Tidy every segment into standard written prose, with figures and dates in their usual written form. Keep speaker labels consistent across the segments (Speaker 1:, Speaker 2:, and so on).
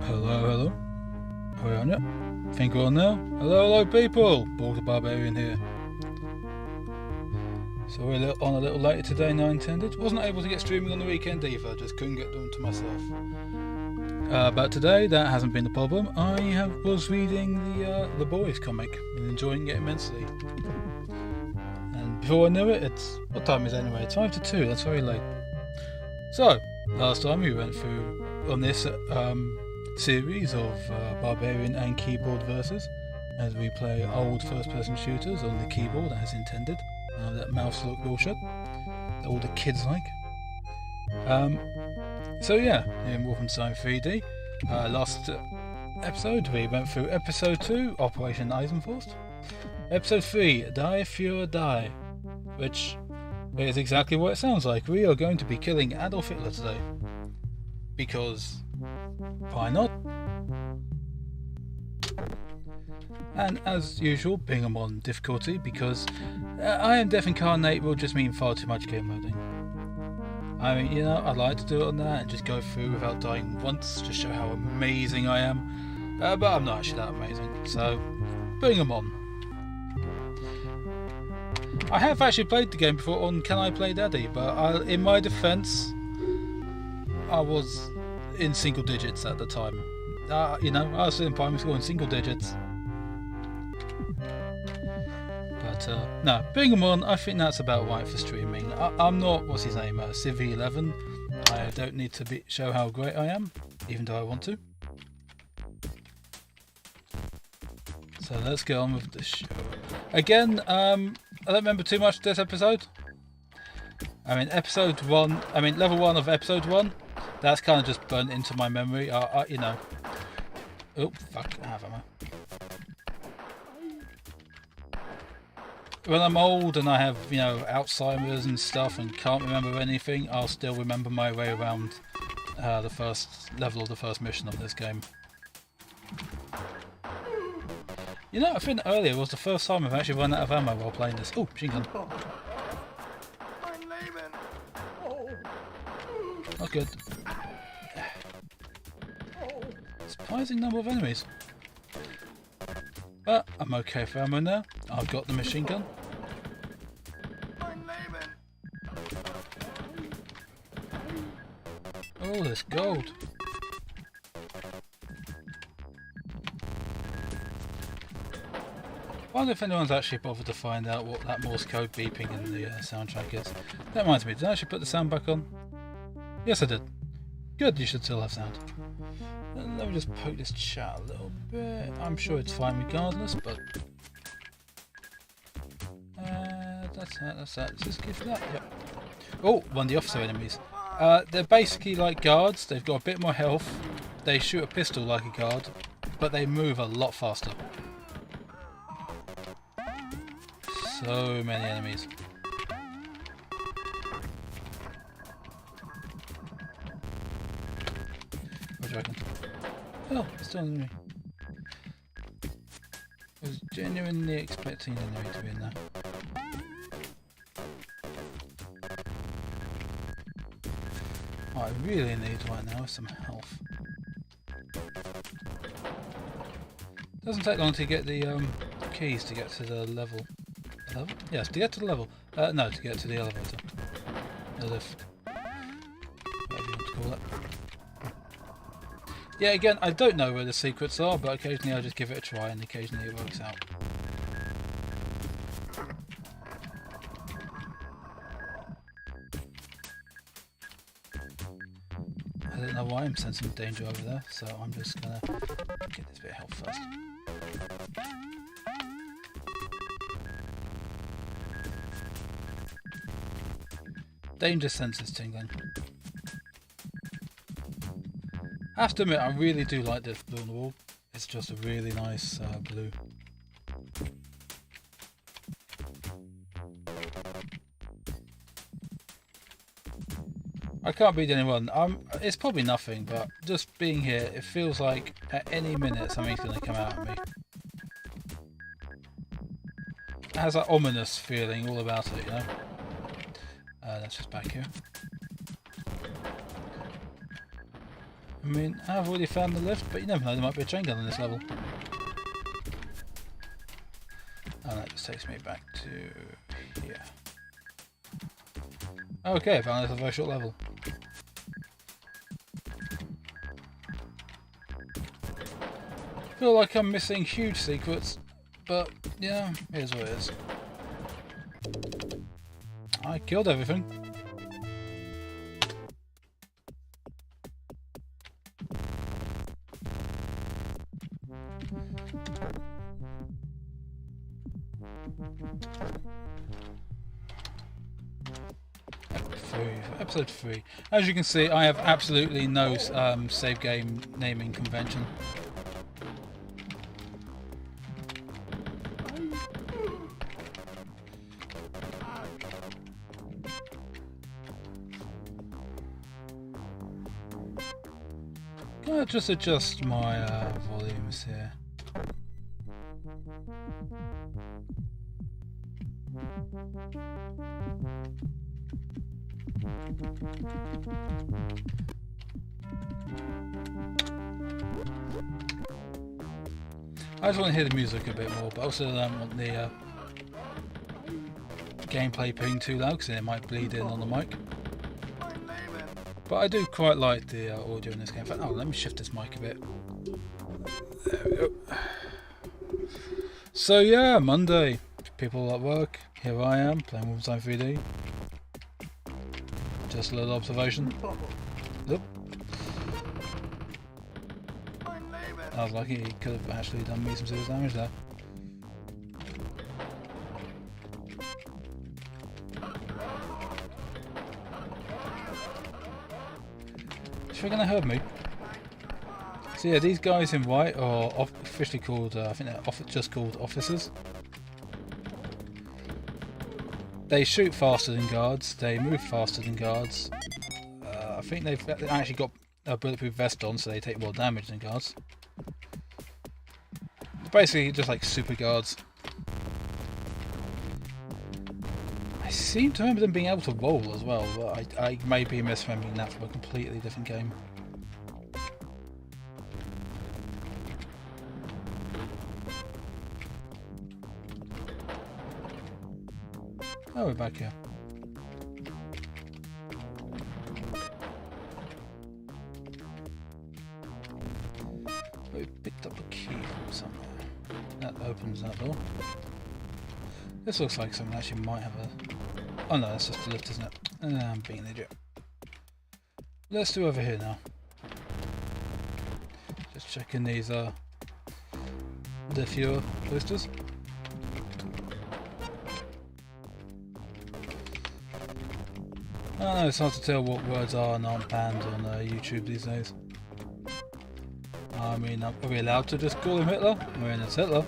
Speaker 1: Hello, hello. Are we on yet? Think we're on now? Hello, hello, people! The Barbarian here. So we're on a little later today, no intended. Wasn't able to get streaming on the weekend either, just couldn't get them to myself. But today, that hasn't been the problem. I was reading the Boys comic and enjoying it immensely. And before I knew it, what time is it anyway? It's 5 to 2, that's very late. So, last time we went through on this series of Barbarian and keyboard versus, as we play old first-person shooters on the keyboard as intended. That mouse look bullshit that all the kids like. So yeah, in Wolfenstein 3D, last episode we went through episode 2, Operation Eisenforst, episode 3, Die für Die, which is exactly what it sounds like. We are going to be killing Adolf Hitler today. Because why not? And as usual, being them on difficulty, because I am Death Incarnate will just mean far too much game modding. I mean, you know, I'd like to do it on that and just go through without dying once, just show how amazing I am. But I'm not actually that amazing, so bring them on. I have actually played the game before on Can I Play Daddy, but in my defence, I was in single digits at the time. You know, I was still in primary school in single digits. But no, bring them on. I think that's about right for streaming. I'm not, what's his name, Civ11. I don't need to show how great I am, even though I want to. So let's get on with the show. Again, I don't remember too much of this episode. I mean, level 1 of episode 1. That's kind of just burnt into my memory. You know. Oh, fuck, I have ammo. When I'm old and I have, you know, Alzheimer's and stuff and can't remember anything, I'll still remember my way around the first level of the first mission of this game. You know, I think earlier was the first time I've actually run out of ammo while playing this. Oh, machine gun. Not good. Surprising number of enemies. But I'm okay for ammo now. I've got the machine gun. Oh, there's gold. I wonder if anyone's actually bothered to find out what that Morse code beeping in the soundtrack is. That reminds me, did I actually put the sound back on? Yes, I did. Good, you should still have sound. Let me just poke this chat a little bit. I'm sure it's fine regardless, but... that's that. Is this good for that? Yep. Oh, one of the officer enemies. They're basically like guards. They've got a bit more health. They shoot a pistol like a guard, but they move a lot faster. So many enemies. What do you reckon? Oh, it's still an enemy. I was genuinely expecting an enemy to be in there. What I really need right now is some health. Doesn't take long to get the keys to get to the level. Level? Yes, to get to the level. No, to get to the elevator. The lift. Whatever you want to call it. Yeah, again, I don't know where the secrets are, but occasionally I just give it a try and occasionally it works out. I don't know why I'm sensing danger over there, so I'm just gonna get this bit of health first. Danger sensors tingling. I have to admit, I really do like this blue on the wall. It's just a really nice blue. I can't beat anyone. It's probably nothing, but just being here, it feels like at any minute something's going to come out at me. It has that ominous feeling all about it, you know? That's just back here. I mean, I've already found the lift, but you never know, there might be a chain gun on this level. And that just takes me back to here. Okay, I found this a very short level. I feel like I'm missing huge secrets, but yeah, here's what it is. I killed everything. Episode 3. As you can see, I have absolutely no save game naming convention. Can I just adjust my volumes here? I just want to hear the music a bit more, but also I don't want the gameplay being too loud because it might bleed in on the mic. But I do quite like the audio in this game. In fact, let me shift this mic a bit. There we go. So yeah, Monday. People at work. Here I am playing Wolfenstein 3D. Just a little observation. Yep. I was lucky, he could have actually done me some serious damage there. Is she gonna hurt me? So yeah, these guys in white are officially called, I think they're just called officers. They shoot faster than guards, they move faster than guards. I think they've actually got a bulletproof vest on, so they take more damage than guards. Basically just like super guards. I seem to remember them being able to roll as well, but I may be misremembering that from a completely different game. Oh, we're back here. We picked up a key from somewhere. That opens that door. This looks like something actually might have a... Oh no, that's just a lift, isn't it? I'm being an idiot. Let's do over here now. Just checking these lithium boosters. I know it's hard to tell what words are and aren't banned on YouTube these days. I mean, are we allowed to just call him Hitler? I mean, it's Hitler.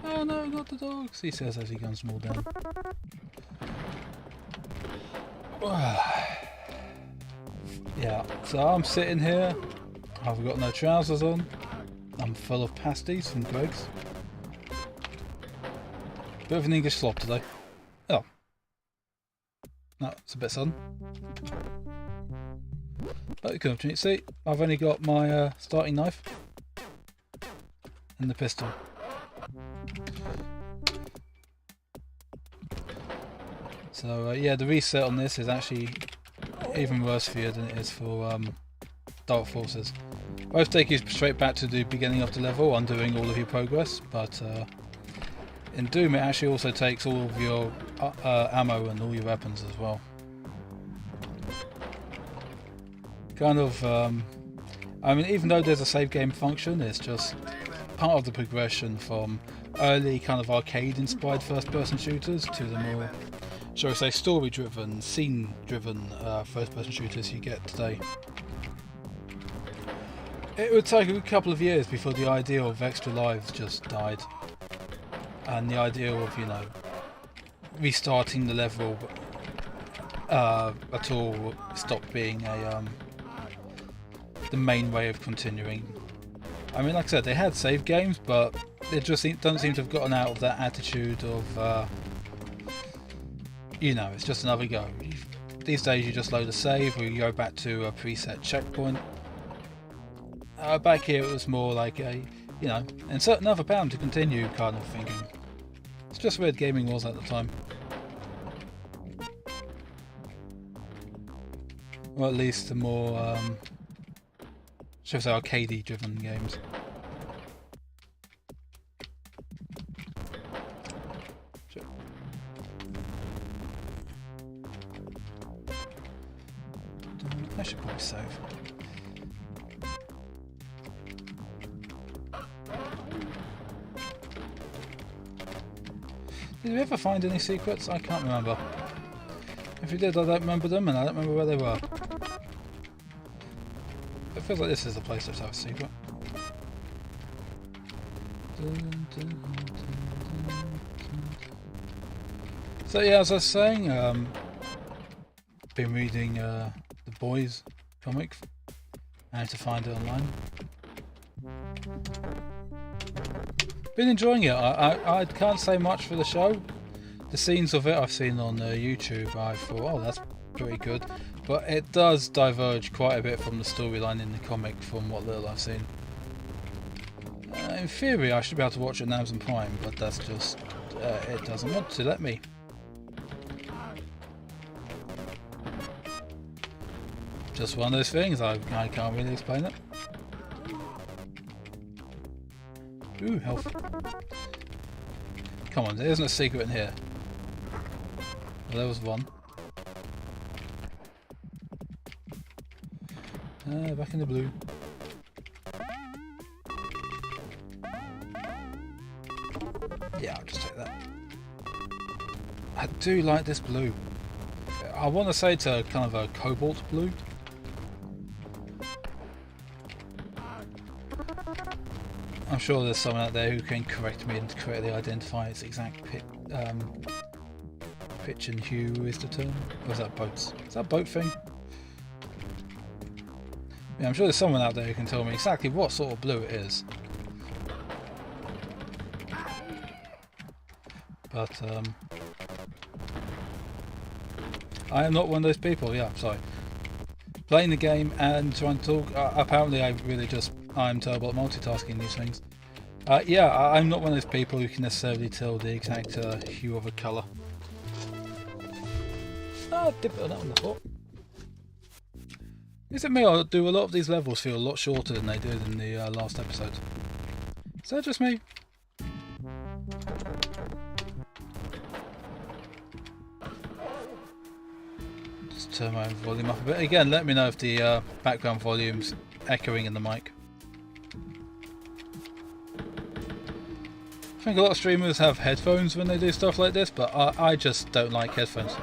Speaker 1: Oh no, not the dogs, he says as he guns them all down. Yeah, so I'm sitting here, I've got no trousers on, I'm full of pasties from Greg's. Bit of an English slop today. Oh. No, it's a bit sudden. But you can opportunity. See, I've only got my starting knife and the pistol. So yeah, the reset on this is actually even worse for you than it is for Dark Forces. Both take you straight back to the beginning of the level, undoing all of your progress, but in Doom it actually also takes all of your ammo and all your weapons as well. Kind of, I mean, even though there's a save game function, it's just part of the progression from early kind of arcade-inspired first-person shooters to the more, shall we say, story-driven, scene-driven first-person shooters you get today. It would take a couple of years before the idea of extra lives just died, and the idea of, you know, restarting the level at all stopped being a the main way of continuing. I mean, like I said, they had save games, but they just don't seem to have gotten out of that attitude of, you know, it's just another go. These days you just load a save or you go back to a preset checkpoint. Back here it was more like a, you know, insert another pound to continue kind of thinking. It's just where gaming was at the time. Or at least the more, should I say, arcadey driven games. I should probably save. Did we ever find any secrets? I can't remember. If we did, I don't remember them, and I don't remember where they were. It feels like this is the place that's our secret. So yeah, as I was saying, been reading the Boys comic. I had to find it online. Been enjoying it. I can't say much for the show. The scenes of it I've seen on YouTube, I thought, oh, that's pretty good. But it does diverge quite a bit from the storyline in the comic from what little I've seen. In theory, I should be able to watch it on Amazon Prime, but that's just, it doesn't want to let me. Just one of those things, I can't really explain it. Ooh, health. Come on, there isn't a secret in here. Well, there was one. Back in the blue. Yeah, I'll just take that. I do like this blue. I want to say it's a kind of a cobalt blue. I'm sure there's someone out there who can correct me and correctly identify its exact pitch and hue is the term. Or is that boats? Is that a boat thing? Yeah, I'm sure there's someone out there who can tell me exactly what sort of blue it is. But I am not one of those people. Yeah, sorry. Playing the game and trying to talk. Apparently, I'm terrible at multitasking these things. Yeah, I'm not one of those people who can necessarily tell the exact hue of a colour. Dip it on the hot. Is it me, or do a lot of these levels feel a lot shorter than they did in the last episode? Is that just me? Just turn my volume up a bit. Again, let me know if the background volume's echoing in the mic. I think a lot of streamers have headphones when they do stuff like this, but I just don't like headphones.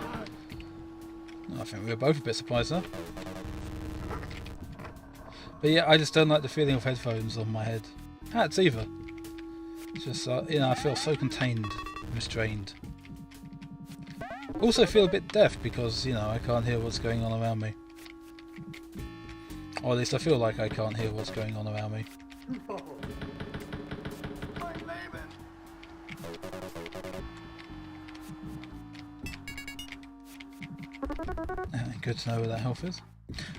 Speaker 1: I think we were both a bit surprised there. But yeah, I just don't like the feeling of headphones on my head. Hats either. It's just, you know, I feel so contained, restrained. Also feel a bit deaf because, you know, I can't hear what's going on around me. Or at least I feel like I can't hear what's going on around me. Good to know where that health is.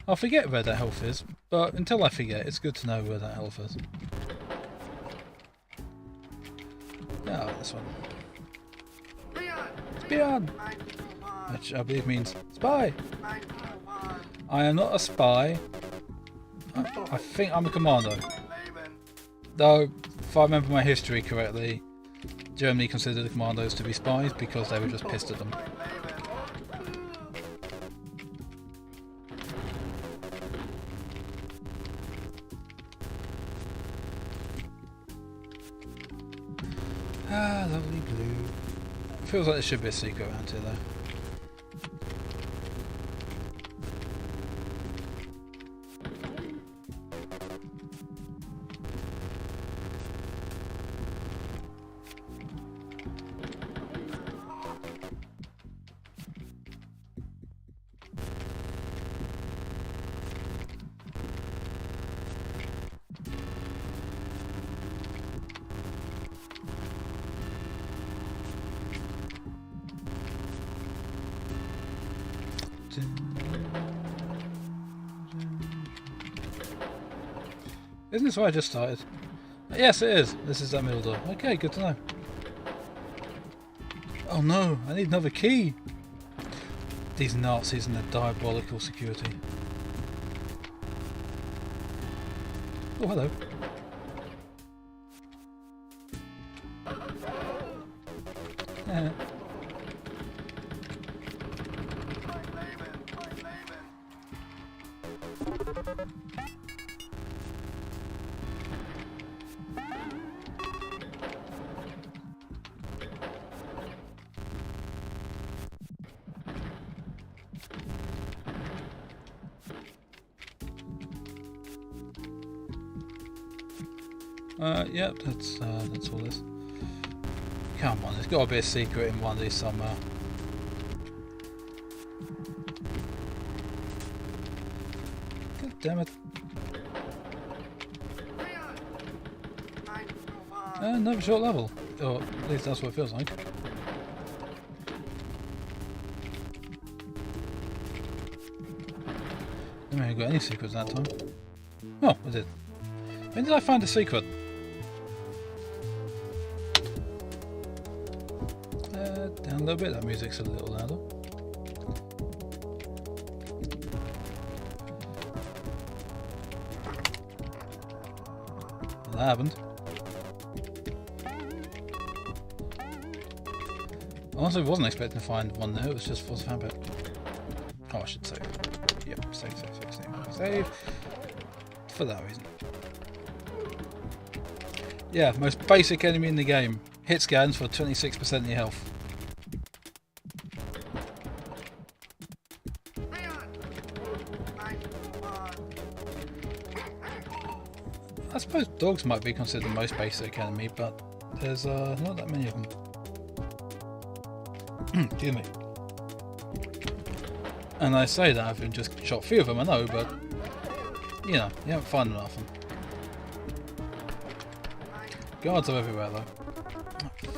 Speaker 1: I'll forget where that health is, but until I forget, it's good to know where that health is. Yeah, this one. Beyond, which I believe means spy. I am not a spy. I think I'm a commando. Though, if I remember my history correctly, Germany considered the commandos to be spies because they were just pissed at them. Ah, lovely blue. Feels like there should be a secret around here though. Isn't this where I just started? Yes, it is. This is that middle door. Okay, good to know. Oh no, I need another key. These Nazis and their diabolical security. Oh, hello. Yeah. Yep, that's all this. Come on, there's got to be a secret in one of these somewhere. God damn it. Another short level. Or at least that's what it feels like. I haven't got any secrets that time. Oh, I did. When did I find a secret? Down a little bit, that music's a little louder. That happened. I honestly wasn't expecting to find one there, it was just force vampire. Oh, I should save. Yep, save. For that reason. Yeah, most basic enemy in the game. Hit scans for 26% of your health. I suppose dogs might be considered the most basic enemy, but there's not that many of them. Excuse me. And I say that I've just shot a few of them, I know, but you know, you haven't found enough of them. Guards are everywhere though. Oh, fuck it.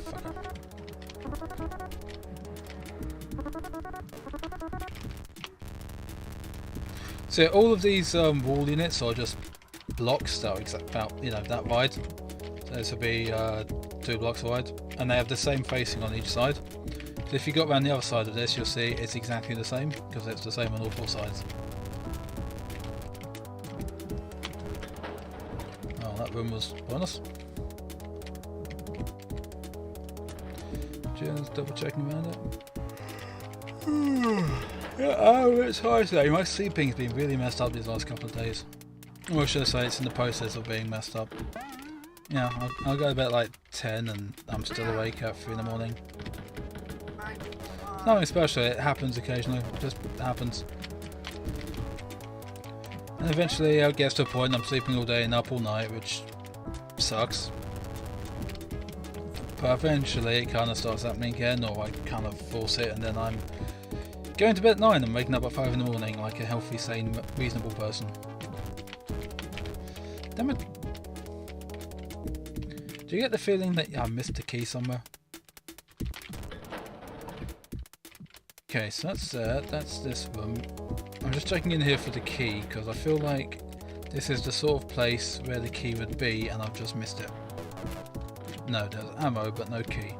Speaker 1: So all of these wall units are just blocks that are about, you know, that wide. So this will be 2 blocks wide, and they have the same facing on each side. So if you got around the other side of this, you'll see it's exactly the same because it's the same on all 4 sides. Oh, that room was bonus. Just double checking around it. Yeah, oh, it's hard today. My sleeping's been really messed up these last couple of days. Or should I say it's in the process of being messed up. Yeah, I'll go to bed at like 10 and I'm still awake at 3 in the morning. Nothing special, it happens occasionally, it just happens. And eventually it gets to a point I'm sleeping all day and up all night, which sucks. But eventually it kind of starts happening again, or I kind of force it and then I'm going to bed at 9 and waking up at 5 in the morning like a healthy, sane, reasonable person. Damn it. Do you get the feeling that I missed a key somewhere? Okay, so that's that's this room. I'm just checking in here for the key because I feel like this is the sort of place where the key would be and I've just missed it. No, there's ammo but no key.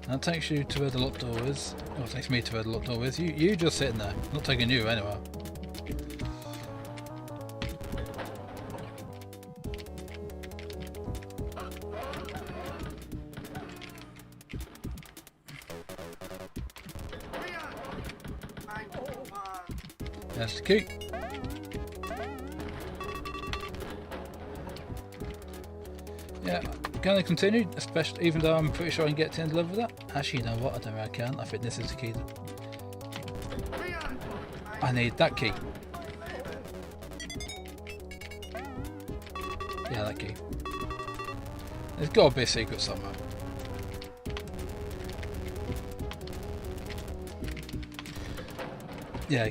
Speaker 1: That takes you to where the locked door is. Oh, it takes me to where the locked door is. You just sitting there. I'm not taking you anywhere. That's the key. Yeah, can I continue? Especially, even though I'm pretty sure I can get to the end level with that. Actually, you know what? I don't know if I can. I think this is the key. I need that key. Yeah, that key. There's got to be a secret somewhere. Yeah,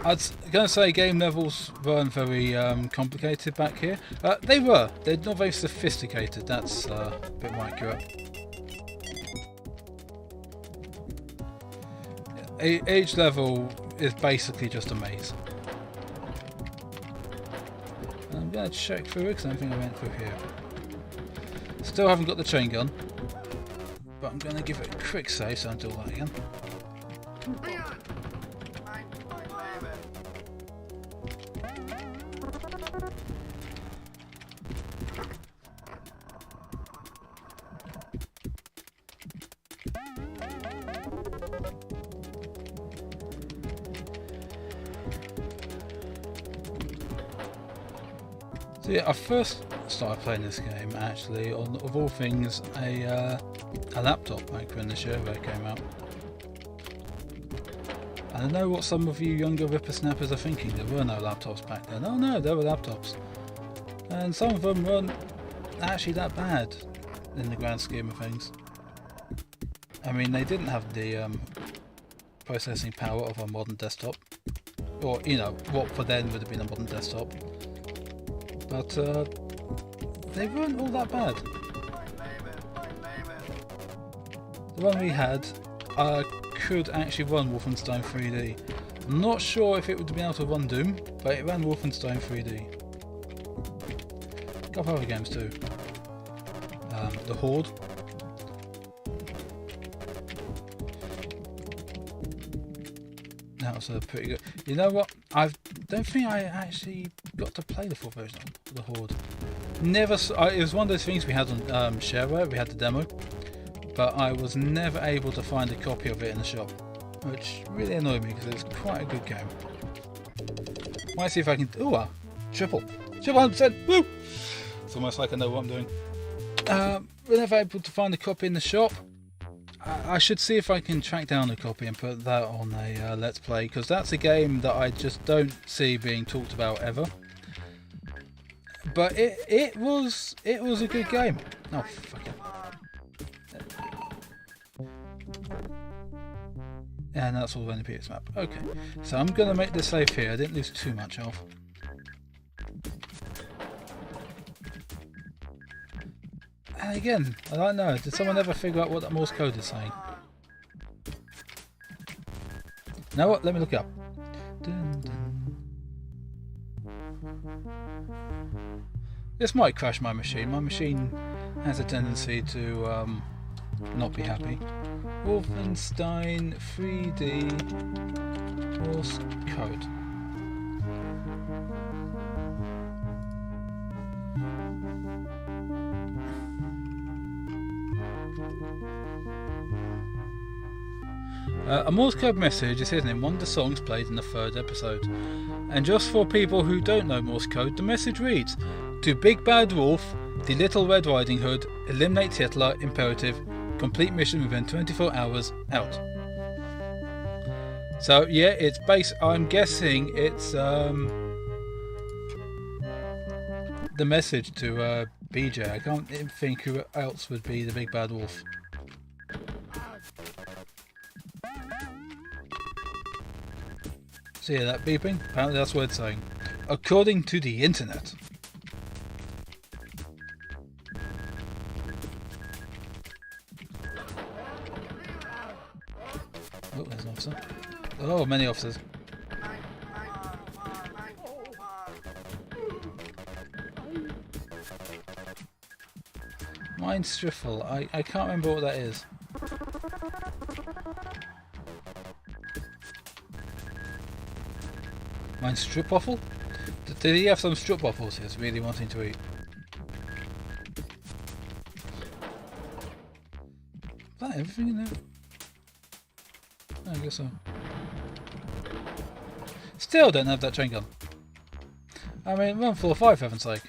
Speaker 1: I was going to say game levels weren't very complicated back here. They were. They're not very sophisticated. That's a bit more accurate. Each level is basically just a maze. going to check through it because I don't think I went through here. Still haven't got the chain gun, but I'm going to give it a quick save so I don't do that again. So yeah, I first started playing this game actually on, of all things, a laptop back when the shareware came out. And I know what some of you younger whippersnappers are thinking, there were no laptops back then. Oh no, there were laptops. And some of them weren't actually that bad in the grand scheme of things. I mean, they didn't have the processing power of a modern desktop. Or, you know, what for then would have been a modern desktop. But they weren't all that bad. The one we had could actually run Wolfenstein 3D. I'm not sure if it would have been able to run Doom, but it ran Wolfenstein 3D. A couple other games too. The Horde. That was pretty good. You know what? I don't think I actually got to play the full version of the Horde. Never. It was one of those things we had on shareware. We had the demo, but I was never able to find a copy of it in the shop, which really annoyed me because it's quite a good game. Might see if I can. Ooh, triple 100%. Woo! It's almost like I know what I'm doing. We're never able to find a copy in the shop. I should see if I can track down a copy and put that on a Let's Play, because that's a game that I just don't see being talked about ever. But it was a good game. Oh fuck it. And that's all on the PS map. Okay, so I'm gonna make the save here. I didn't lose too much health. And again, I don't know, did someone ever figure out what that Morse code is saying? You know what, let me look it up. Dun, dun. This might crash my machine. My machine has a tendency to not be happy. Wolfenstein 3D Morse code. A Morse code message is hidden in one of the songs played in the third episode. And just for people who don't know Morse code, the message reads: "To Big Bad Wolf, the Little Red Riding Hood, eliminate Hitler, imperative, complete mission within 24 hours, out." So yeah, it's I'm guessing it's the message to BJ. I can't think who else would be the Big Bad Wolf. So yeah, that beeping, apparently that's what it's saying. According to the internet. Oh, there's an officer. Oh, many officers. Mine Striffle, I can't remember what that is. Mine Stroopwafel? Did he have some Stroopwafels he's really wanting to eat? Is that everything in there? I guess so. Still don't have that chain gun. I mean, run 4 or 5 for heaven's sake.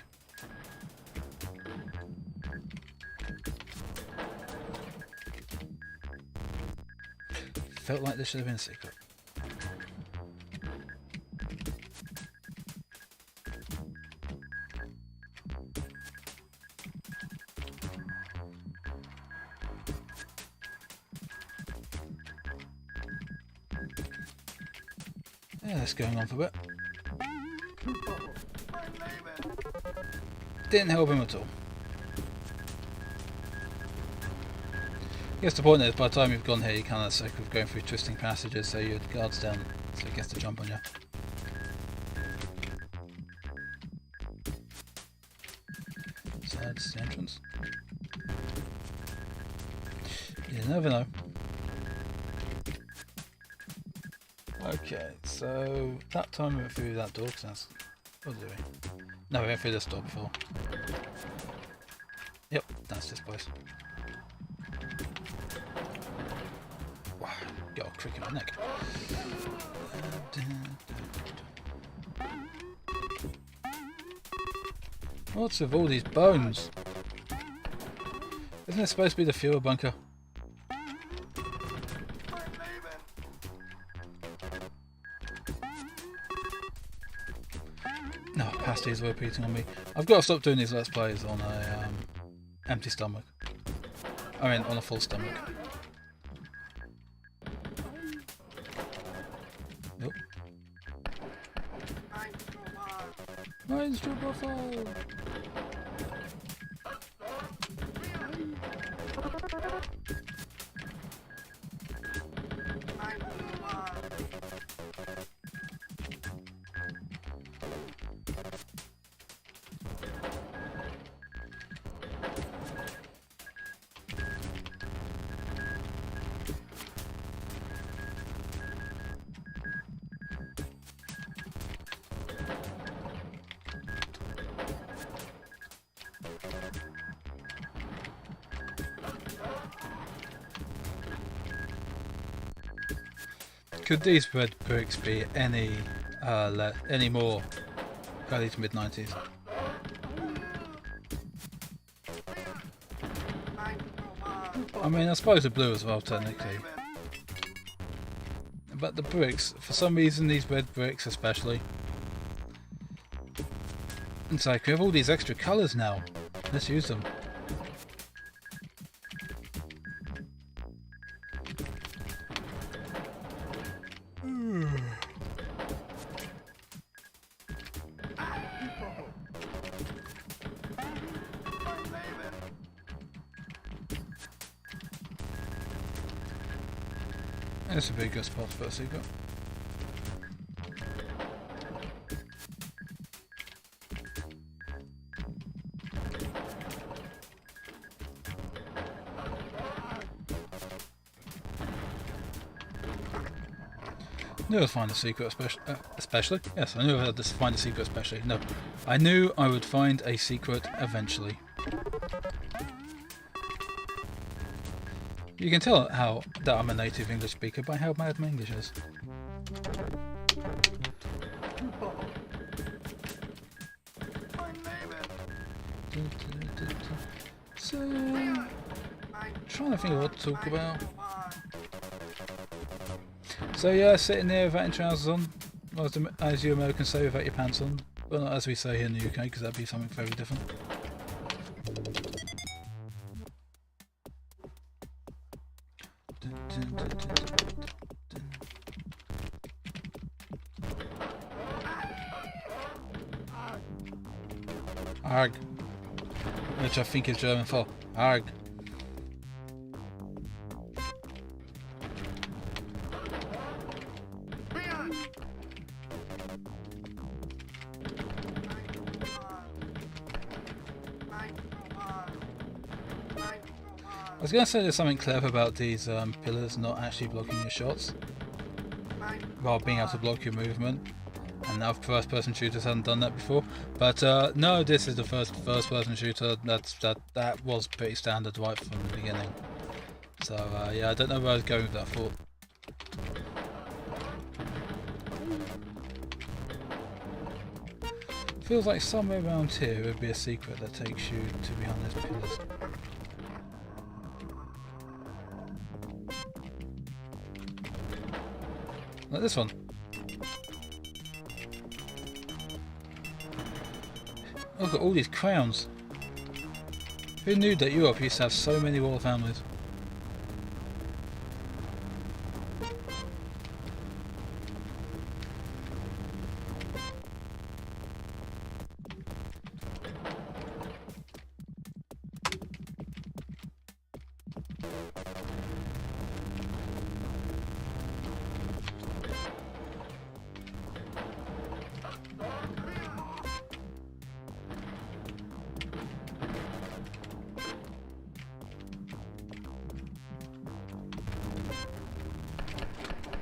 Speaker 1: Felt like this should have been a secret. Yeah, that's going on for a bit. Didn't help him at all. I guess the point is, by the time you've gone here, you're kind of sick of going through twisting passages, so your guard's down, so he gets to jump on you. That's the entrance. You never know. Okay, so that time we went through that door, because that's... What are we doing? No, we went through this door before. Yep, that's this place. Wow, got a crick in my neck. What's with all these bones? Isn't it supposed to be the fuel bunker? No, pasties are repeating on me. I've got to stop doing these let's plays on a empty stomach. I mean, on a full stomach. Nope. Mine's too buffalo. Could these red bricks be any more early to mid-90s? I mean, I suppose the blue as well, technically. But the bricks, for some reason, these red bricks especially. It's like, we have all these extra colours now. Let's use them. This would be a good spot for a secret. I knew I'd find a secret, especially. Yes, I knew I'd find a secret, especially. No, I knew I would find a secret eventually. You can tell that I'm a native English speaker by how bad my English is. So, trying to think of what to talk about. So yeah, sitting there without your trousers on, as you Americans say, without your pants on. Well, not as we say here in the UK, because that'd be something very different. Arg. Which I think is German for Arg. I was going to say there's something clever about these pillars not actually blocking your shots, while being able to block your movement. And now first-person shooters haven't done that before, but no, this is the first-person shooter. That was pretty standard right from the beginning. So yeah, I don't know where I was going with that thought. Feels like somewhere around here would be a secret that takes you to behind those pillars. Like this one. Look at all these crowns. Who knew that Europe used to have so many royal families?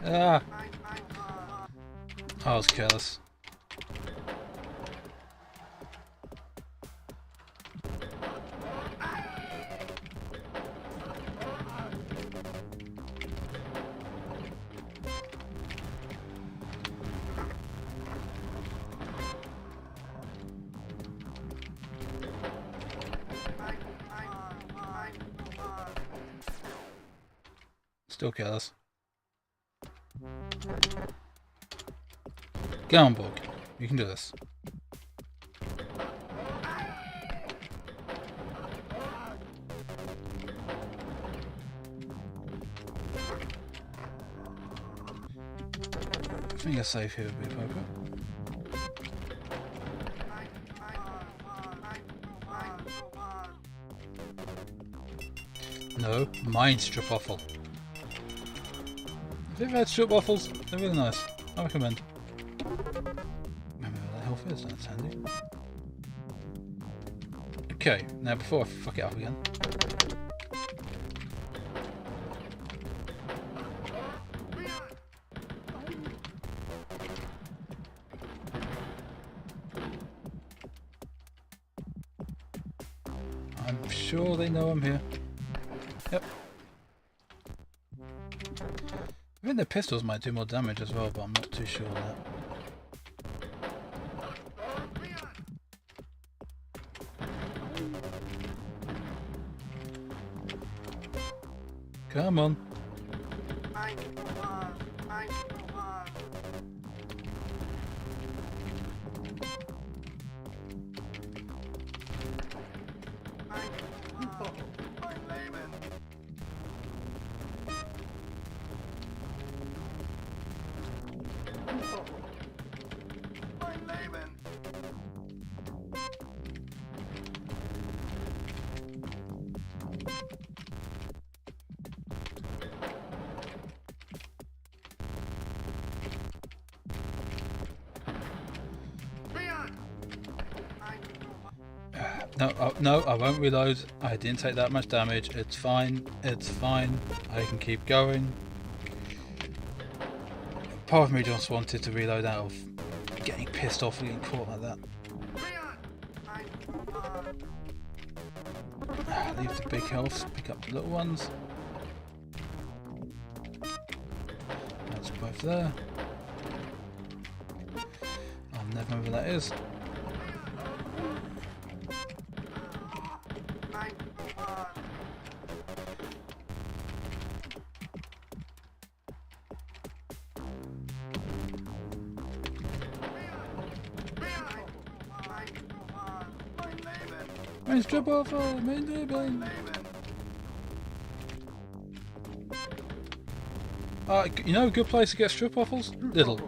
Speaker 1: Ah! I was careless. Still careless. Get on board. You can do this. I think a safe here would be appropriate. No, mine strip waffle. Have you ever had strip waffles? They're really nice. I recommend. Remember where the health is, that's handy. Okay, now before I fuck it up again. I'm sure they know I'm here. Yep. I think the pistols might do more damage as well, but I'm not too sure of that. Come on. No, I won't reload. I didn't take that much damage. It's fine. It's fine. I can keep going. Part of me just wanted to reload out of getting pissed off and getting caught like that. Leave the big health, pick up the little ones. That's both there. I'll never remember where that is. Mein Stripperfall, mein Leben! You know a good place to get strip waffles? Lidl.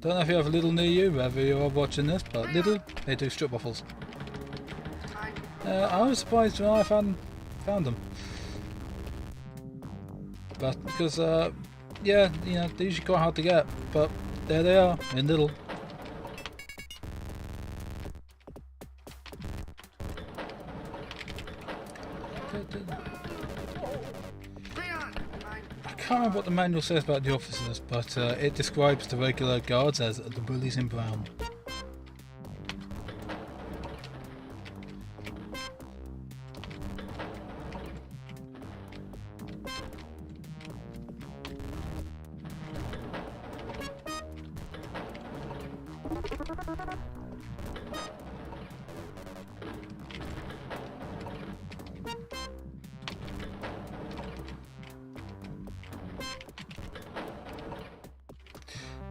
Speaker 1: Don't know if you have a Lidl near you, whether you are watching this, but Lidl, they do strip waffles. I was surprised when I found them. But because, yeah, you know, they're usually quite hard to get, but there they are, in Lidl. I can't remember what the manual says about the officers, but it describes the regular guards as the bullies in brown.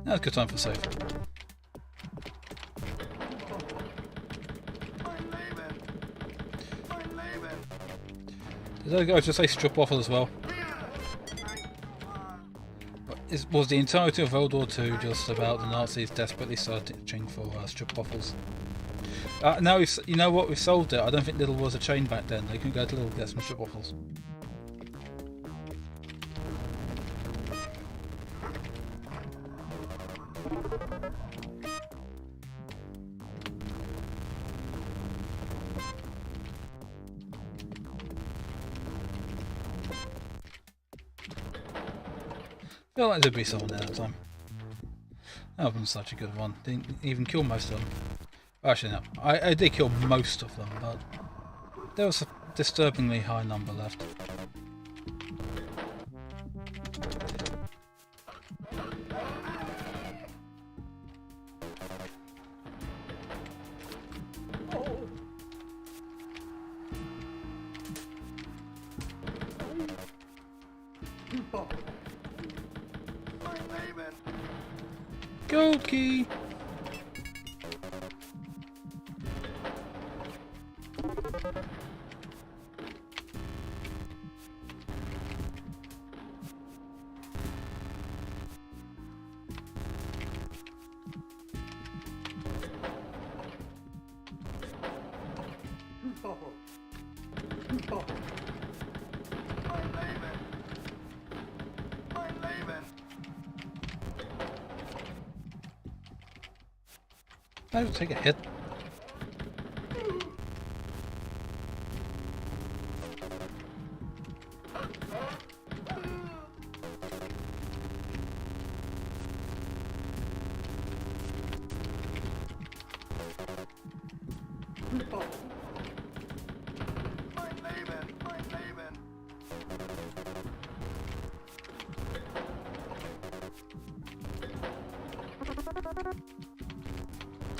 Speaker 1: Now's a good time for save. Did those guys just say strip waffle as well? Was the entirety of World War II just about the Nazis desperately searching for strip waffles? No, you know what? We solved it. I don't think Lidl was a chain back then. They couldn't go to Lidl to get some strip waffles. Feel like there'd be someone there that time. That wasn't such a good one. Didn't even kill most of them. Actually, no. I did kill most of them, but there was a disturbingly high number left. Gold key! I will take a hit.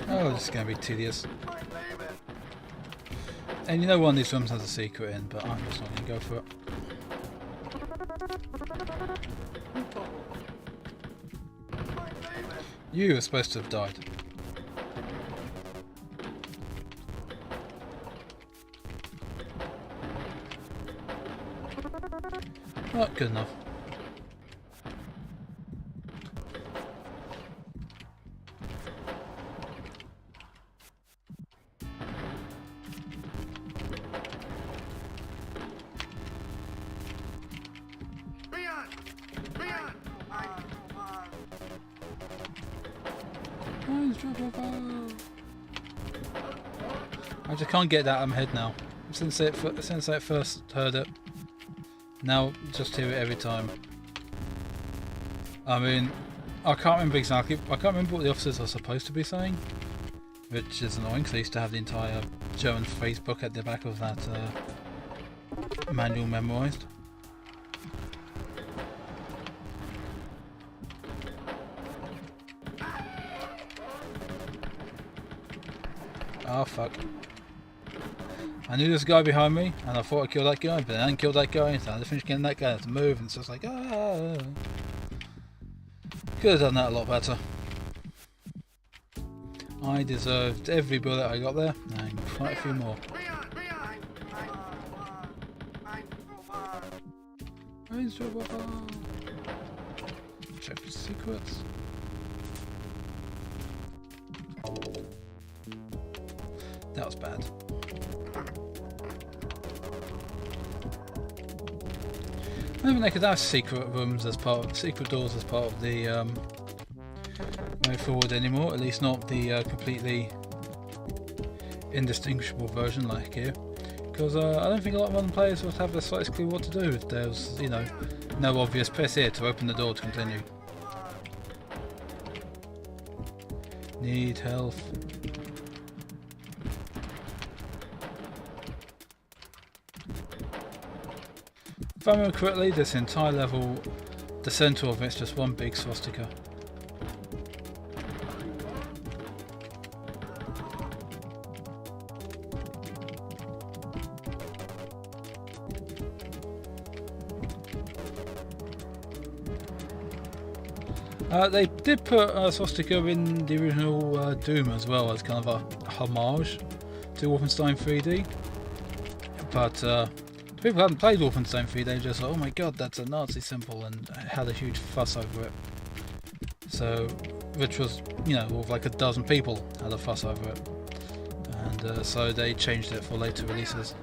Speaker 1: Oh, this is going to be tedious. And you know one of these rooms has a secret in, but I'm just not going to go for it. You were supposed to have died. Not good enough. I just can't get that out of my head now. Since I first heard it. Now just hear it every time. I mean, I can't remember exactly. I can't remember what the officers are supposed to be saying, which is annoying because I used to have the entire German phrase book at the back of that manual memorized. Oh fuck. I knew there was a guy behind me and I thought I killed that guy, but then I didn't kill that guy, so I had to finish killing that guy, I had to move, and it's just like, ah. Could have done that a lot better. I deserved every bullet I got there, and quite a few more. Check for secrets. That was bad. Maybe they could have secret rooms as part of secret doors as part of the way forward anymore. At least not the completely indistinguishable version like here. Because I don't think a lot of other players would have the slightest clue what to do if there was, you know, no obvious press here to open the door to continue. Need health. If I remember correctly, this entire level, the centre of it's just one big swastika. They did put a swastika in the original Doom as well as kind of a homage to Wolfenstein 3D, but people who haven't played Wolfenstein 3D, they're just like, oh my god, that's a Nazi symbol, and had a huge fuss over it. So, which was, you know, like a dozen people had a fuss over it, and so they changed it for later releases.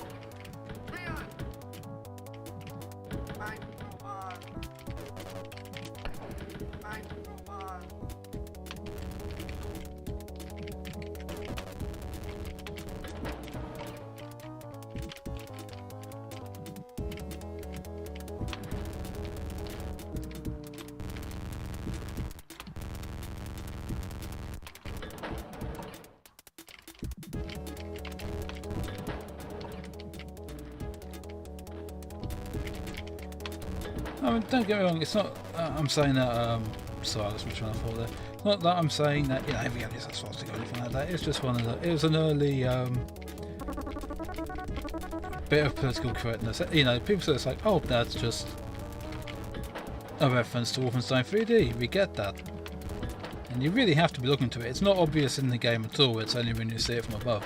Speaker 1: I mean, don't get me wrong. It's not. I'm saying that. Sorry, I lost my train of thought there. Not that I'm saying that every game is a swastika or anything like that. It's just one of the. It was an early bit of political correctness. People say it's like, oh, that's just a reference to Wolfenstein 3D. We get that, and you really have to be looking to it. It's not obvious in the game at all. It's only when you see it from above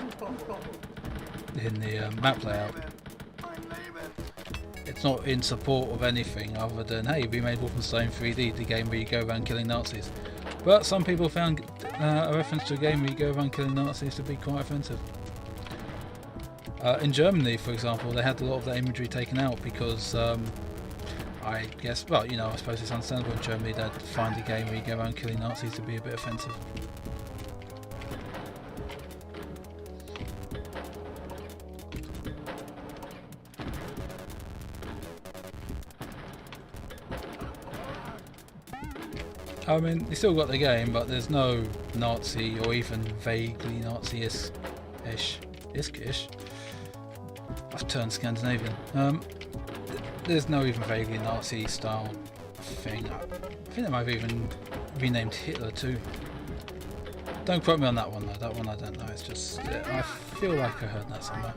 Speaker 1: in the map layout. It's not in support of anything other than, hey, we made Wolfenstein 3D, the game where you go around killing Nazis. But some people found a reference to a game where you go around killing Nazis to be quite offensive. In Germany, for example, they had a lot of the imagery taken out because, I guess, well, I suppose it's understandable in Germany they'd find a game where you go around killing Nazis to be a bit offensive. I mean, you still got the game, but there's no Nazi or even vaguely Nazi-ish. I've turned Scandinavian. There's no even vaguely Nazi style thing. I think they might have even renamed Hitler too. Don't quote me on that one though. That one I don't know. It's just I feel like I heard that somewhere.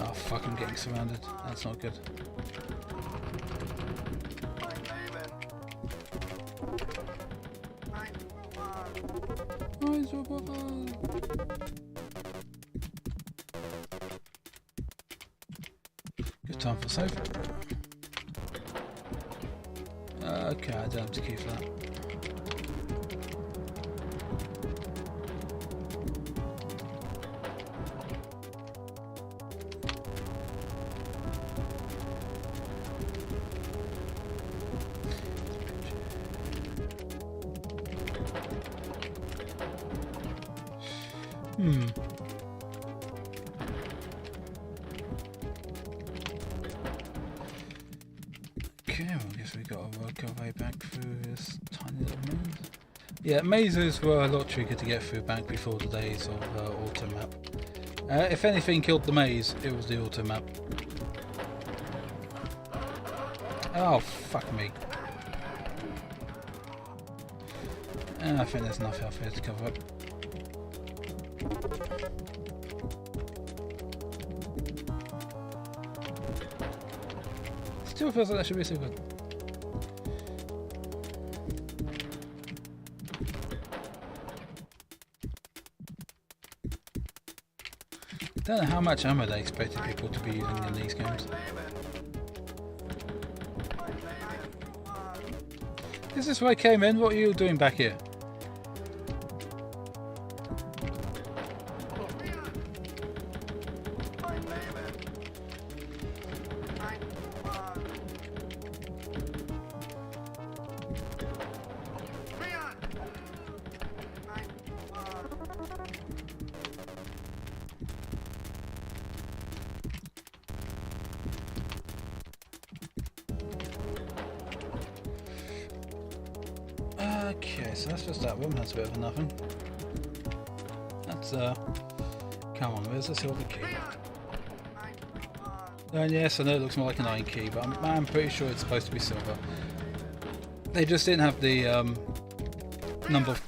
Speaker 1: Oh fuck, I'm getting surrounded. That's not good. Good time for save. Okay, I don't have to queue for that. Okay, well, I guess we got to work our way back through this tiny little maze. Yeah, mazes were a lot trickier to get through back before the days of auto map. If anything killed the maze, it was the auto map. Oh, fuck me. I think there's enough health here to cover up. Still feels like that should be so good. I don't know how much ammo they expected people to be using in these games. Is this where I came in? What are you doing back here? Okay, so that's just that room. That's a bit of a nothing. That's come on, where's the silver key? And yes, I know it looks more like an iron key, but I'm pretty sure it's supposed to be silver. They just didn't have the number of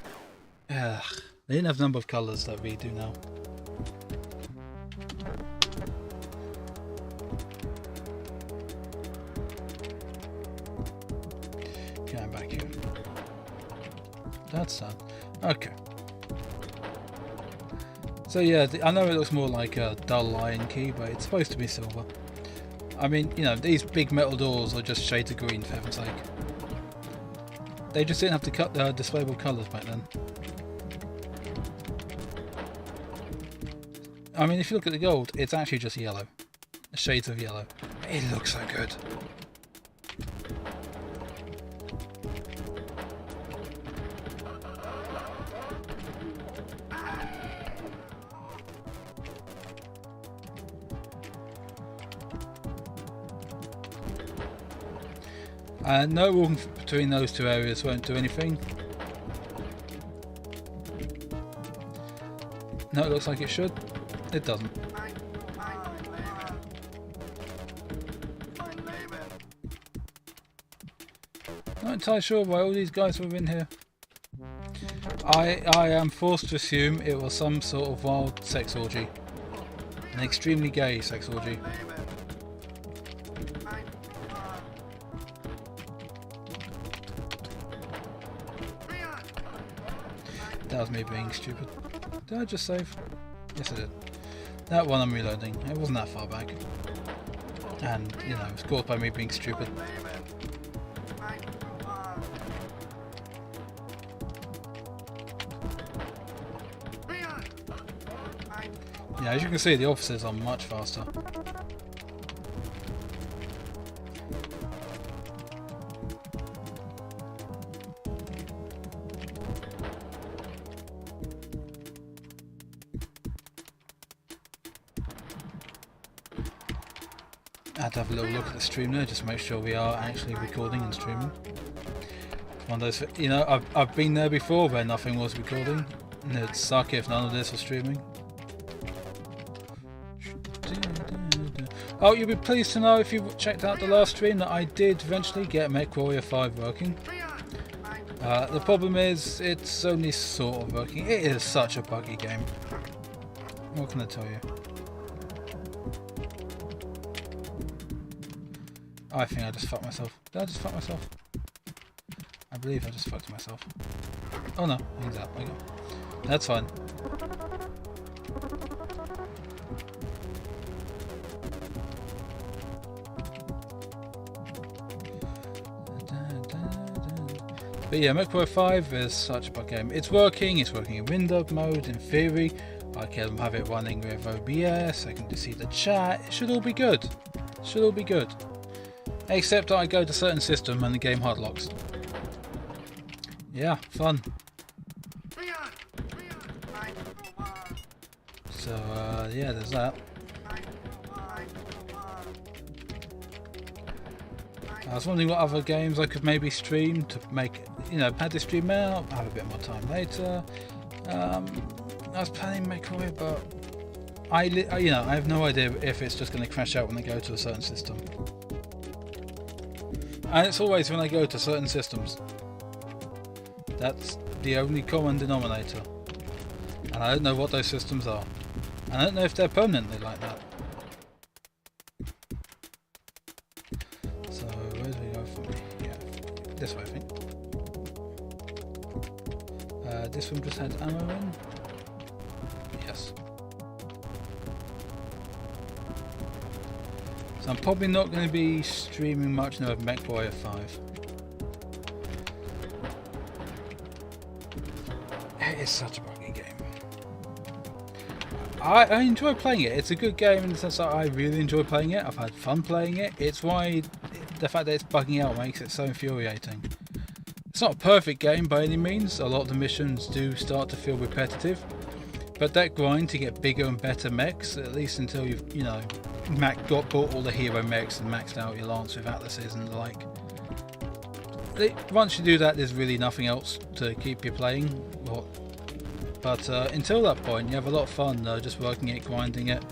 Speaker 1: they didn't have the number of colours that we do now. Going back here. That's done. Okay. So yeah, I know it looks more like a dull iron key, but it's supposed to be silver. I mean, you know, these big metal doors are just shades of green, for heaven's sake. They just didn't have to cut the displayable colours back then. I mean, if you look at the gold, it's actually just yellow. Shades of yellow. It looks so good. No walking between those two areas won't do anything. No, it looks like it should. It doesn't. Not entirely sure why all these guys were in here. I am forced to assume it was some sort of wild sex orgy. An extremely gay sex orgy. That was me being stupid. Did I just save? Yes I did. That one I'm reloading. It wasn't that far back. And, you know, it's caused by me being stupid. Yeah, as you can see, the officers are much faster. I had to have a little look at the stream there, just to make sure we are actually recording and streaming. One of those, you know, I've been there before where nothing was recording, and it'd suck if none of this was streaming. Oh, you'll be pleased to know if you checked out the last stream that I did eventually get MechWarrior 5 working. The problem is, it's only sort of working. It is such a buggy game. What can I tell you? I think I just fucked myself. Did I just fuck myself? I believe I just fucked myself. Oh no, he's out. Okay. That's fine. But yeah, MechWarrior 5 is such a bug game. It's working in windowed mode in theory. I can have it running with OBS, I can see the chat. It should all be good. It should all be good. Except that I go to a certain system and the game hard locks. Yeah, fun. So yeah, there's that. I was wondering what other games I could maybe stream to make, you know, pad this stream out, have a bit more time later. I was planning MechWarrior, but you know, I have no idea if it's just going to crash out when I go to a certain system. And it's always when I go to certain systems. That's the only common denominator. And I don't know what those systems are. And I don't know if they're permanently like that. So, where do we go from here? Yeah, this way I think. This one just had ammo in. Yes. So I'm probably not going to be streaming much now of MechWarrior 5. It is such a buggy game. I enjoy playing it. It's a good game in the sense that I really enjoy playing it. I've had fun playing it. It's why the fact that it's bugging out makes it so infuriating. It's not a perfect game by any means. A lot of the missions do start to feel repetitive. But that grind to get bigger and better mechs, at least until you've, you know, bought all the hero mechs and maxed out your lance with atlases and the like. Once you do that, there's really nothing else to keep you playing. But until that point, you have a lot of fun just working it, grinding it,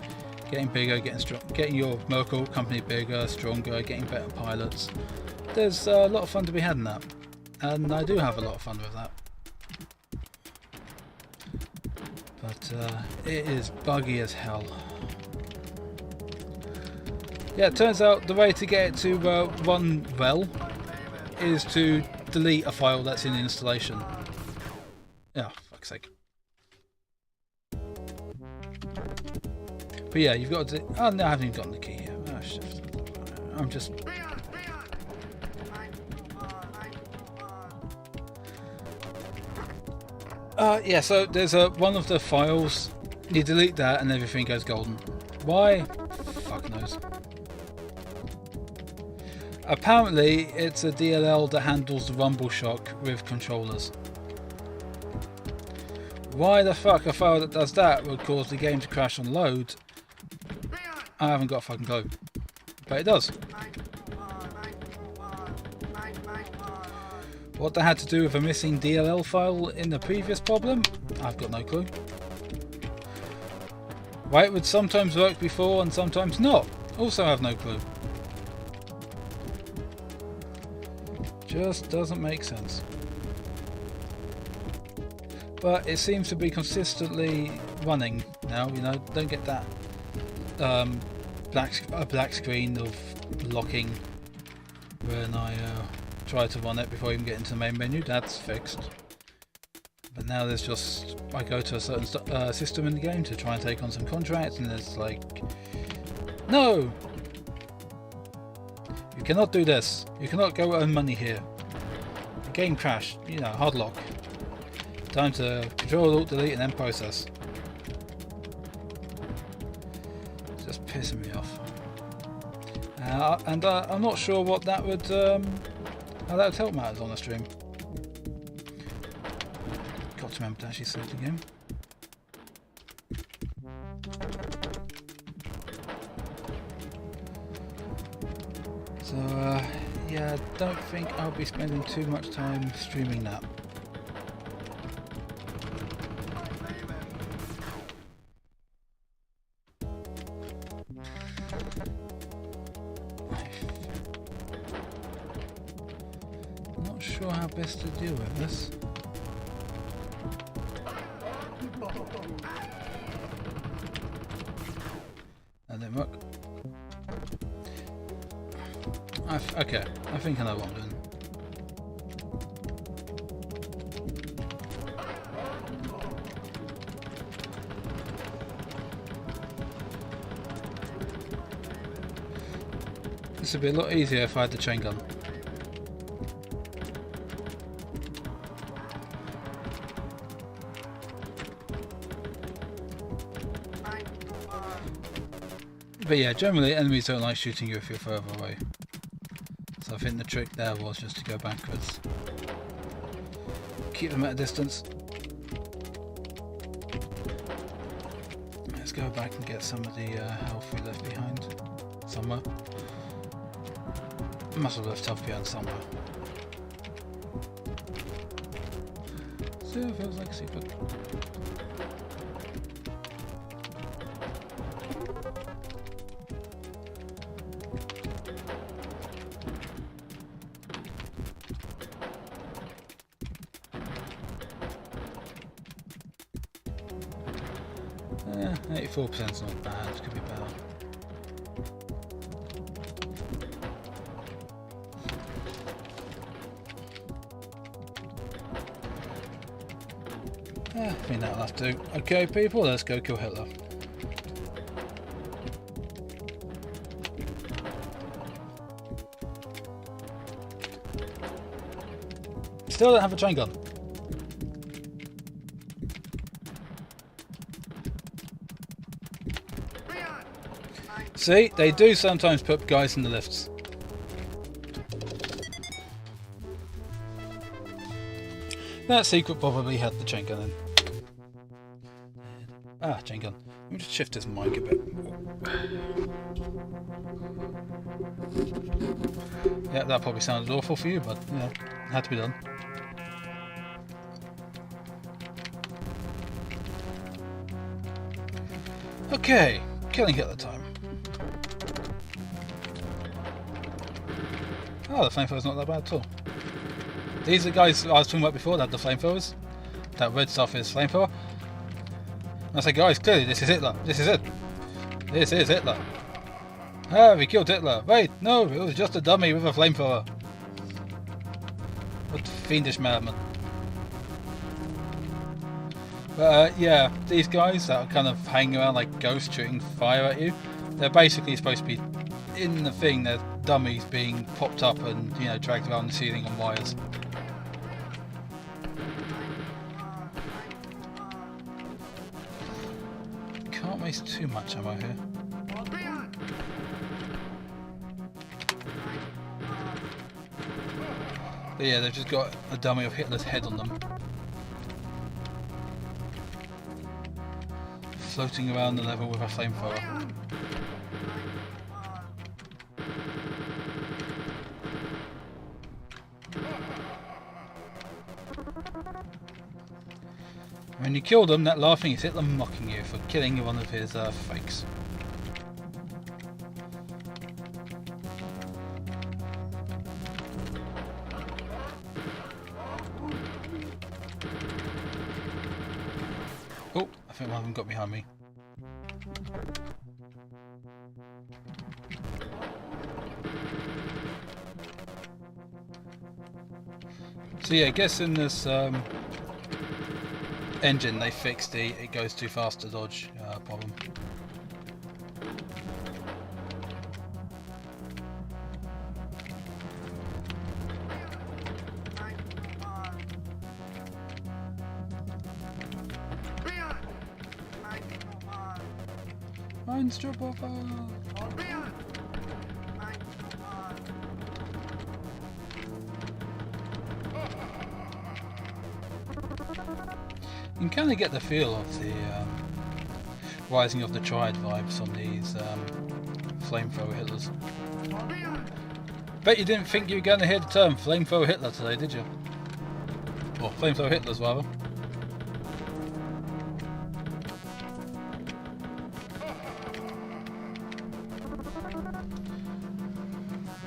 Speaker 1: getting bigger, getting strong, getting your Merkle company bigger, stronger, getting better pilots. There's a lot of fun to be had in that, and I do have a lot of fun with that. But it is buggy as hell. Yeah, it turns out the way to get it to run well is to delete a file that's in the installation. Yeah, fuck's sake. But yeah, you've got to... Oh no, I haven't even gotten the key here. Oh shit. I'm just... yeah, so there's one of the files, you delete that and everything goes golden. Why? Fuck knows. Apparently it's a DLL that handles the rumble shock with controllers. Why the fuck a file that does that would cause the game to crash on load, I haven't got a fucking clue. But it does. What that had to do with a missing DLL file in the previous problem, I've got no clue. Why it would sometimes work before and sometimes not, also have no clue. Just doesn't make sense. But it seems to be consistently running now, you know, don't get that black screen of locking when I try to run it before I even get into the main menu. That's fixed. But now there's just, I go to a certain system in the game to try and take on some contracts, and there's like, no! You cannot do this. You cannot go earn money here. The game crashed. You know, hard lock. Time to Control Alt Delete and then process. It's just pissing me off. And I'm not sure what that would, how that would help matters on the stream. Got to remember to actually save the game. So yeah, I don't think I'll be spending too much time streaming that. Not sure how best to deal with this. That didn't work. Okay, I think I know what I'm doing. This would be a lot easier if I had the chain gun. But yeah, generally enemies don't like shooting you if you're further away. So I think the trick there was just to go backwards. Keep them at a distance. Let's go back and get some of the health we left behind. Somewhere. Must have left health behind somewhere. So it feels like a secret. Yeah, 84% is not bad, it could be better. Yeah, I think that'll have to do. Okay people, let's go kill Hitler. Still don't have a chain gun. See, they do sometimes put guys in the lifts. That secret probably had the chain gun in. Ah, chain gun. Let me just shift this mic a bit. Yeah, that probably sounded awful for you, but yeah, it had to be done. Okay, killing Hitler time. Oh, the flamethrower's not that bad at all. These are the guys I was talking about before that had the flamethrowers. That red stuff is flamethrower. And I say, guys, clearly this is Hitler. This is it. This is Hitler. Ah, we killed Hitler. Wait, no, it was just a dummy with a flamethrower. What fiendish madman. But yeah, these guys that are kind of hanging around like ghosts shooting fire at you, they're basically supposed to be in the thing. They're dummies being popped up and, you know, dragged around the ceiling on wires. Can't waste too much ammo here. But yeah, they've just got a dummy of Hitler's head on them, floating around the level with a flamethrower. When you kill them, that laughing is Hitler mocking you for killing one of his fakes. Oh, I think one of them got behind me. So yeah, I guess in this engine they fixed the it goes too fast to dodge problem. You can kind of get the feel of the rising of the Triad vibes on these flamethrower Hitlers. Bet you didn't think you were going to hear the term flamethrower Hitler today, did you? Or flamethrower Hitlers, rather.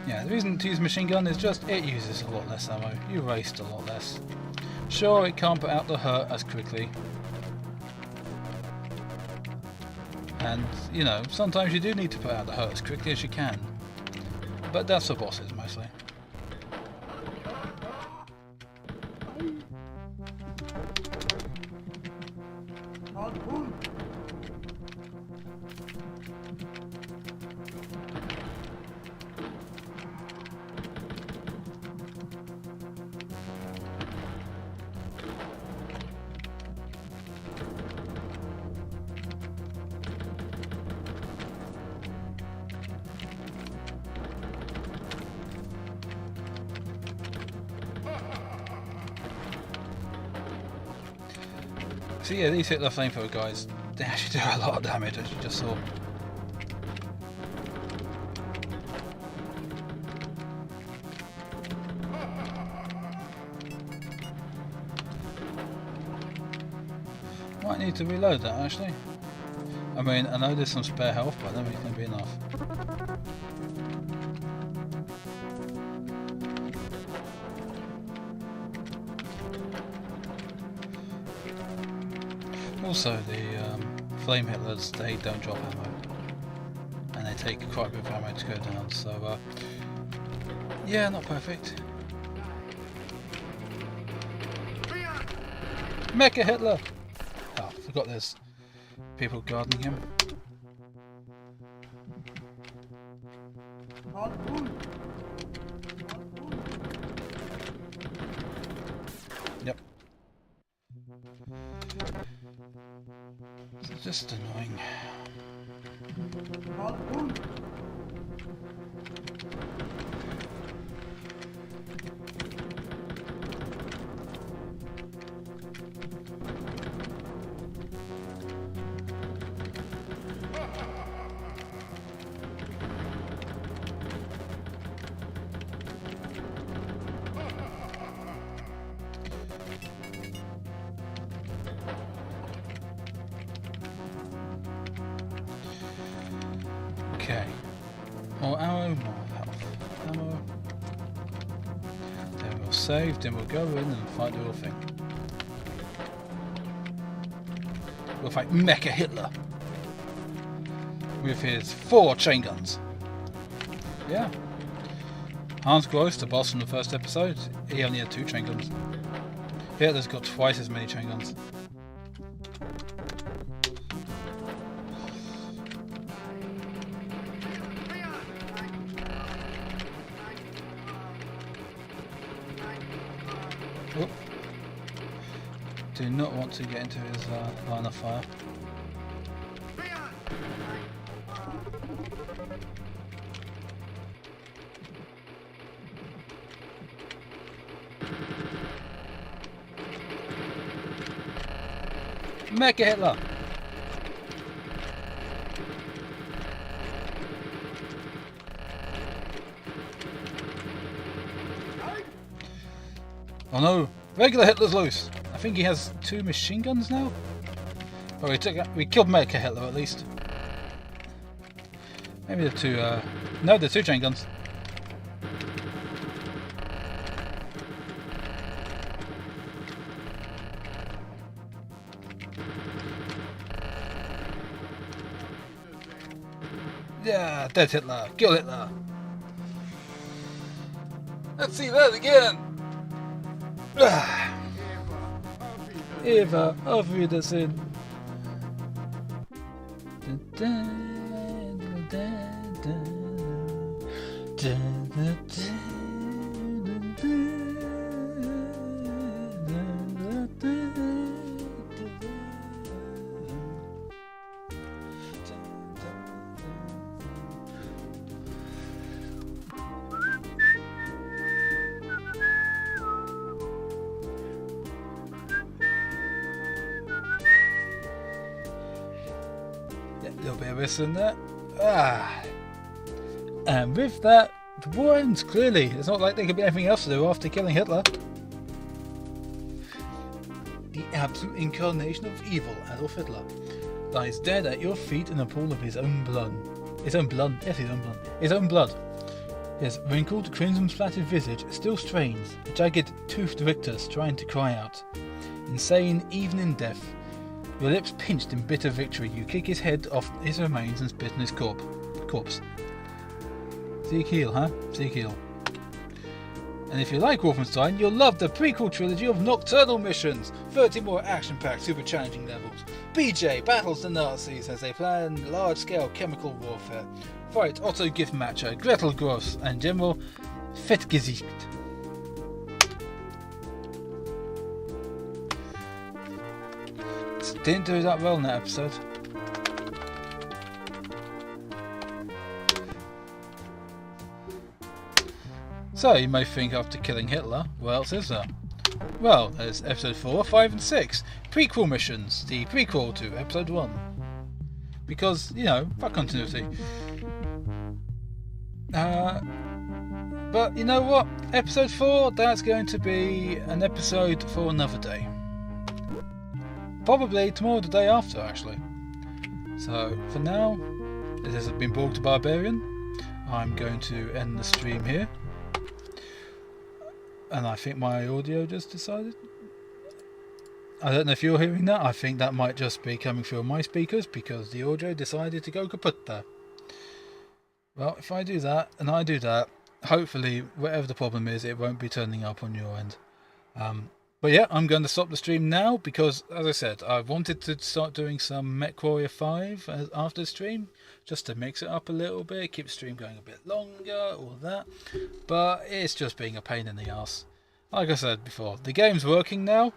Speaker 1: Yeah, the reason to use machine gun is just it uses a lot less ammo. You waste a lot less. Sure, it can't put out the hurt as quickly. And, you know, sometimes you do need to put out the hurt as quickly as you can. But that's for bosses, mostly. So yeah, these Hitler flamethrower guys, they actually do a lot of damage, as you just saw. Might need to reload that actually. I mean, I know there's some spare health, but I don't think it's going to be enough. Also, the flame Hitlers, they don't drop ammo, and they take quite a bit of ammo to go down, so yeah, not perfect. Mecha Hitler! Oh, forgot there's people guarding him. Yep. It's just annoying. Okay. More ammo, more health. Ammo. Then we'll save, then we'll go in and fight the real thing. We'll fight Mecha Hitler with his 4 chain guns. Yeah. Hans Gross, the boss from the first episode, he only had 2 chain guns. Hitler's got twice as many chain guns. Oop. Do not want to get into his line of fire. Mecha Hitler! Oh no! Regular Hitler's loose! I think he has 2 machine guns now. Oh, we killed Medica Hitler at least. Maybe they're 2. No, they're 2 chain guns. Yeah, dead Hitler. Kill Hitler. Let's see that again. Eva, auf Wiedersehen. A little bit of this and that. And with that, the war ends clearly. It's not like there could be anything else to do after killing Hitler. The absolute incarnation of evil, Adolf Hitler, lies dead at your feet in a pool of his own blood. His own blood? Yes, his own blood. His own blood. His wrinkled, crimson-splattered visage still strains, a jagged, toothed rictus trying to cry out. Insane even in death. Your lips pinched in bitter victory, you kick his head off his remains and spit on his corpse. Sieg Heil, huh? Sieg Heil. And if you like Wolfenstein, you'll love the prequel trilogy of Nocturnal missions. 30 more action-packed, super challenging levels. BJ battles the Nazis as they plan large-scale chemical warfare. Fight Otto Giftmatcher, Gretel Gross, and General Fettgesicht. Didn't do that well in that episode. So you may think after killing Hitler, what else is there? Well, there's episode 4, 5 and 6, prequel missions, the prequel to episode 1. Because, you know, fuck continuity. But you know what? Episode 4, that's going to be an episode for another day. Probably tomorrow or the day after, actually. So, for now, this has been Borg the Barbarian. I'm going to end the stream here. And I think my audio just decided. I don't know if you're hearing that. I think that might just be coming through my speakers because the audio decided to go kaput there. Well, if I do that, and I do that, hopefully, whatever the problem is, it won't be turning up on your end. But yeah, I'm going to stop the stream now because, as I said, I wanted to start doing some MechWarrior 5 after the stream, just to mix it up a little bit, keep the stream going a bit longer, all that. But it's just being a pain in the ass. Like I said before, the game's working now,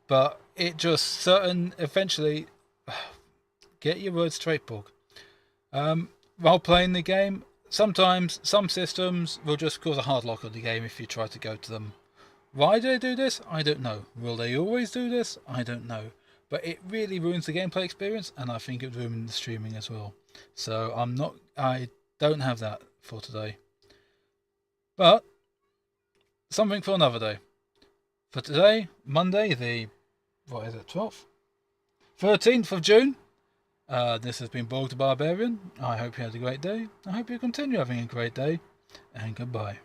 Speaker 1: but it just eventually, get your words straight, Borg. While playing the game, sometimes some systems will just cause a hard lock on the game if you try to go to them. Why do they do this? I don't know. Will they always do this? I don't know. But it really ruins the gameplay experience, and I think it ruins the streaming as well. So I don't have that for today. But something for another day. For today, Monday, the 12th? 13th of June. This has been Borg the Barbarian. I hope you had a great day. I hope you continue having a great day. And goodbye.